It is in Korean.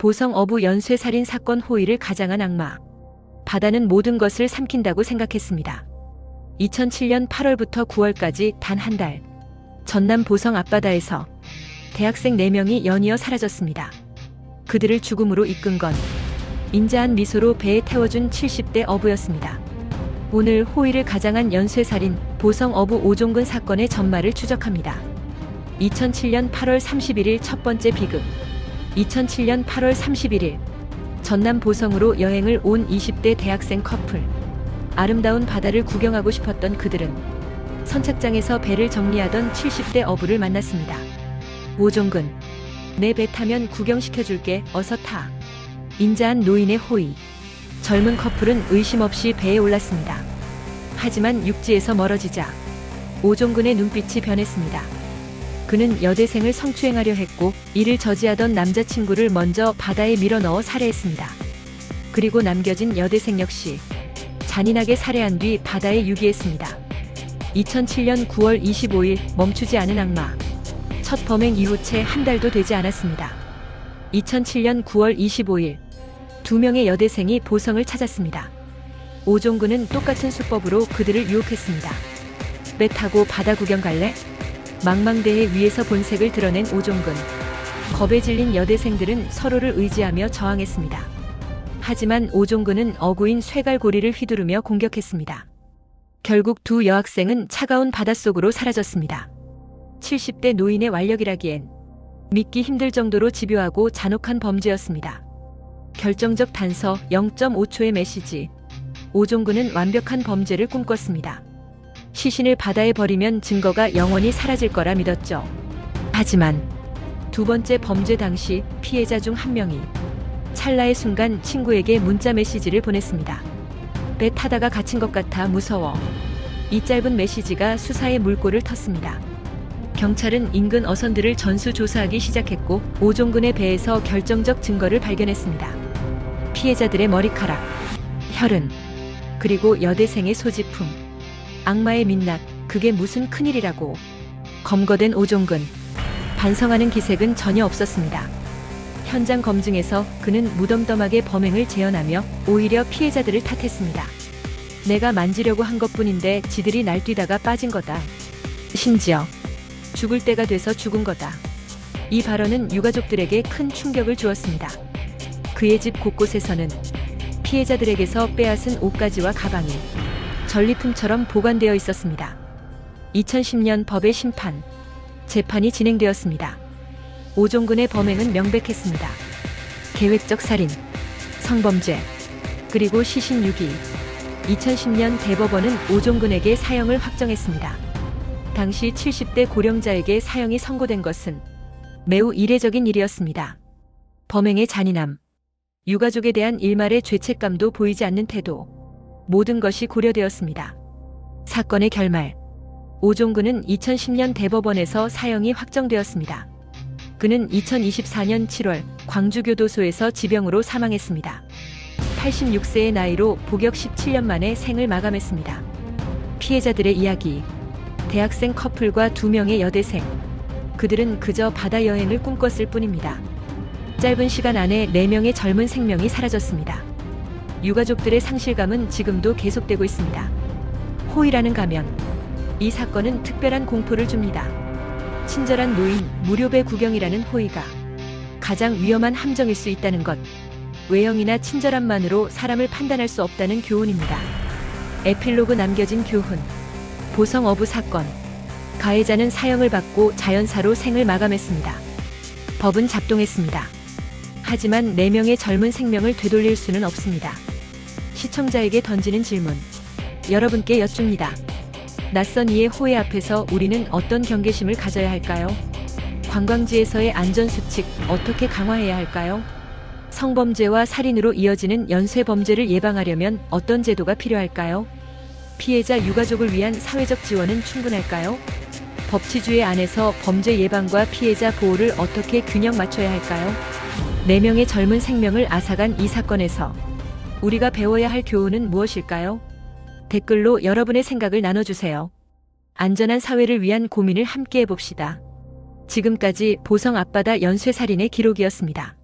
보성 어부 연쇄살인 사건 호의를 가장한 악마. 바다는 모든 것을 삼킨다고 생각했습니다. 2007년 8월부터 9월까지 단 한 달, 전남 보성 앞바다에서 대학생 4명이 연이어 사라졌습니다. 그들을 죽음으로 이끈 건 인자한 미소로 배에 태워준 70대 어부였습니다. 오늘 호의를 가장한 연쇄살인 보성 어부 오종근 사건의 전말을 추적합니다. 2007년 8월 31일 첫 번째 비극. 2007년 8월 31일 전남 보성으로 여행을 온 20대 대학생 커플. 아름다운 바다를 구경하고 싶었던 그들은 선착장에서 배를 정리하던 70대 어부를 만났습니다. 오종근, 내 배 타면 구경시켜줄게, 어서 타. 인자한 노인의 호의. 젊은 커플은 의심 없이 배에 올랐습니다. 하지만 육지에서 멀어지자 오종근의 눈빛이 변했습니다. 그는 여대생을 성추행하려 했고 이를 저지하던 남자친구를 먼저 바다에 밀어넣어 살해했습니다. 그리고 남겨진 여대생 역시 잔인하게 살해한 뒤 바다에 유기했습니다. 2007년 9월 25일 멈추지 않은 악마. 첫 범행 이후 채 한 달도 되지 않았습니다. 2007년 9월 25일 2명의 여대생이 보성을 찾았습니다. 오종근은 똑같은 수법으로 그들을 유혹했습니다. 배 타고 바다 구경 갈래? 망망대해 위에서 본색을 드러낸 오종근. 겁에 질린 여대생들은 서로를 의지하며 저항했습니다. 하지만 오종근은 어구인 쇠갈고리를 휘두르며 공격했습니다. 결국 두 여학생은 차가운 바닷속으로 사라졌습니다. 70대 노인의 완력이라기엔 믿기 힘들 정도로 집요하고 잔혹한 범죄였습니다. 결정적 단서 0.5초의 메시지. 오종근은 완벽한 범죄를 꿈꿨습니다. 시신을 바다에 버리면 증거가 영원히 사라질 거라 믿었죠. 하지만 두 번째 범죄 당시 피해자 중 한 명이 찰나의 순간 친구에게 문자 메시지를 보냈습니다. 배 타다가 갇힌 것 같아 무서워. 이 짧은 메시지가 수사의 물꼬를 텄습니다. 경찰은 인근 어선들을 전수조사하기 시작했고 오종근의 배에서 결정적 증거를 발견했습니다. 피해자들의 머리카락, 혈흔, 그리고 여대생의 소지품. 악마의 민낯, 그게 무슨 큰일이라고. 검거된 오종근. 반성하는 기색은 전혀 없었습니다. 현장 검증에서 그는 무덤덤하게 범행을 재현하며 오히려 피해자들을 탓했습니다. 내가 만지려고 한 것뿐인데 지들이 날뛰다가 빠진 거다. 심지어 죽을 때가 돼서 죽은 거다. 이 발언은 유가족들에게 큰 충격을 주었습니다. 그의 집 곳곳에서는 피해자들에게서 빼앗은 옷가지와 가방이 전리품처럼 보관되어 있었습니다. 2010년 법의 심판, 재판이 진행되었습니다. 오종근의 범행은 명백했습니다. 계획적 살인, 성범죄, 그리고 시신 유기. 2010년 대법원은 오종근에게 사형을 확정했습니다. 당시 70대 고령자에게 사형이 선고된 것은 매우 이례적인 일이었습니다. 범행의 잔인함, 유가족에 대한 일말의 죄책감도 보이지 않는 태도, 모든 것이 고려되었습니다. 사건의 결말. 오종근은 2010년 대법원에서 사형이 확정되었습니다. 그는 2024년 7월 광주교도소에서 지병으로 사망했습니다. 86세의 나이로 복역 17년 만에 생을 마감했습니다. 피해자들의 이야기. 대학생 커플과 2명의 여대생. 그들은 그저 바다 여행을 꿈꿨을 뿐입니다. 짧은 시간 안에 4명의 젊은 생명이 사라졌습니다. 유가족들의 상실감은 지금도 계속되고 있습니다. 호의라는 가면. 이 사건은 특별한 공포를 줍니다. 친절한 노인, 무료배 구경이라는 호의가 가장 위험한 함정일 수 있다는 것. 외형이나 친절함만으로 사람을 판단할 수 없다는 교훈입니다. 에필로그 남겨진 교훈. 보성 어부 사건. 가해자는 사형을 받고 자연사로 생을 마감했습니다. 법은 작동했습니다. 하지만 4명의 젊은 생명을 되돌릴 수는 없습니다. 시청자에게 던지는 질문. 여러분께 여쭙니다. 낯선 이의 호의 앞에서 우리는 어떤 경계심을 가져야 할까요? 관광지에서의 안전수칙 어떻게 강화해야 할까요? 성범죄와 살인으로 이어지는 연쇄범죄를 예방하려면 어떤 제도가 필요할까요? 피해자 유가족을 위한 사회적 지원은 충분할까요? 법치주의 안에서 범죄 예방과 피해자 보호를 어떻게 균형 맞춰야 할까요? 4명의 젊은 생명을 앗아간 이 사건에서 우리가 배워야 할 교훈은 무엇일까요? 댓글로 여러분의 생각을 나눠주세요. 안전한 사회를 위한 고민을 함께 해봅시다. 지금까지 보성 앞바다 연쇄살인의 기록이었습니다.